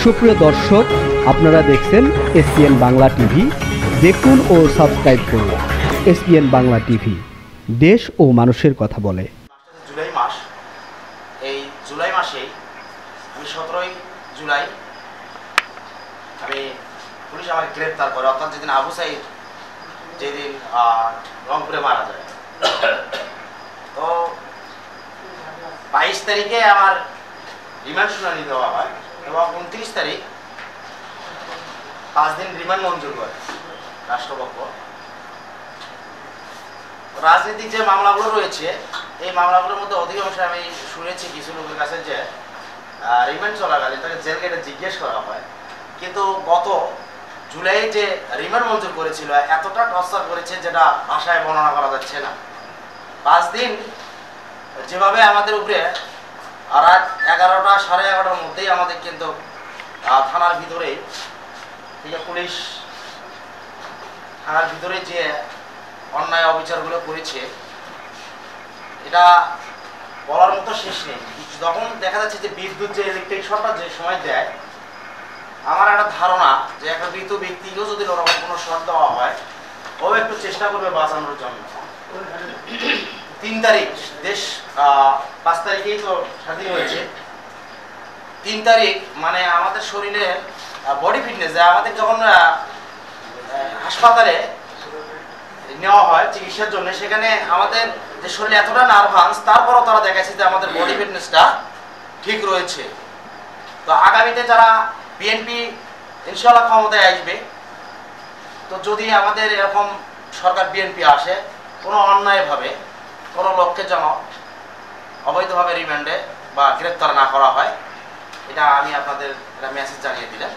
সুপ্রিয় দর্শক, আপনারা দেখছেন এসপিএন বাংলা টিভি। দেখুন ও সাবস্ক্রাইব করুন এসপিএন বাংলা টিভি, দেশ ও মানুষের কথা বলে। জুলাই মাস, এই জুলাই মাসেই আমি 17ই জুলাই পুলিশ আমাকে গ্রেপ্তার করে, অর্থাৎ যেদিন আবু সাইদ যেদিন রংপুরে মারা যায়। তো 22 তারিখে আমার রিমান্ড শুনানি দেওয়া হয় এবং 29 তারিখ 5 দিন রিমান্ড মঞ্জুর করে রাষ্ট্রপক্ষ। রাজনৈতিক যে মামলাগুলো রয়েছে, এই মামলাগুলোর মধ্যে অধিকাংশ আমি শুনেছি কিছু লোকের কাছে যে রিমান্ড চলাকালীন তাকে জেল গেটে জিজ্ঞেস করা হয়, কিন্তু গত জুলাই যে রিমান্ড মঞ্জুর করেছিল এতটা টর্চার করেছে যেটা ভাষায় বর্ণনা করা যাচ্ছে না। 5 দিন যেভাবে আমাদের উপরে রাত 11টা সাড়ে 11টার মধ্যেই আমাদের কিন্তু থানার ভিতরে পুলিশ থানার ভিতরে যে অন্যায় অবিচারগুলো করেছে এটা বলার মতো শেষ নেই। যখন দেখা যাচ্ছে যে বিদ্যুৎ যে ইলেকট্রিক শর্টটা যে সময় দেয়, আমার একটা ধারণা যে একটা মৃত ব্যক্তিকেও যদি ওরকম কোনো শর্ট দেওয়া হয়, ও একটু চেষ্টা করবে বাঁচানোর জন্য। 3 তারিখ দেশ 5 তারিখেই তো স্বাধীন হয়েছে। 3 তারিখ মানে আমাদের শরীরে বডি ফিটনেস, আমাদের যখন হাসপাতালে নেওয়া হয় চিকিৎসার জন্য, সেখানে আমাদের যে শরীরে এতটা নার্ভাস, তারপরও তারা দেখাচ্ছে যে আমাদের বডি ফিটনেসটা ঠিক রয়েছে। তো আগামীতে যারা বিএনপি ইনশাআল্লাহ ক্ষমতায় আসবে, তো যদি আমাদের এরকম সরকার বিএনপি আসে, কোনো অন্যায়ভাবে কোনো লোককে যেন অবৈধভাবে রিমান্ডে বা গ্রেপ্তার না করা হয়, এটা আমি আপনাদের একটা মেসেজ জানিয়ে দিলাম।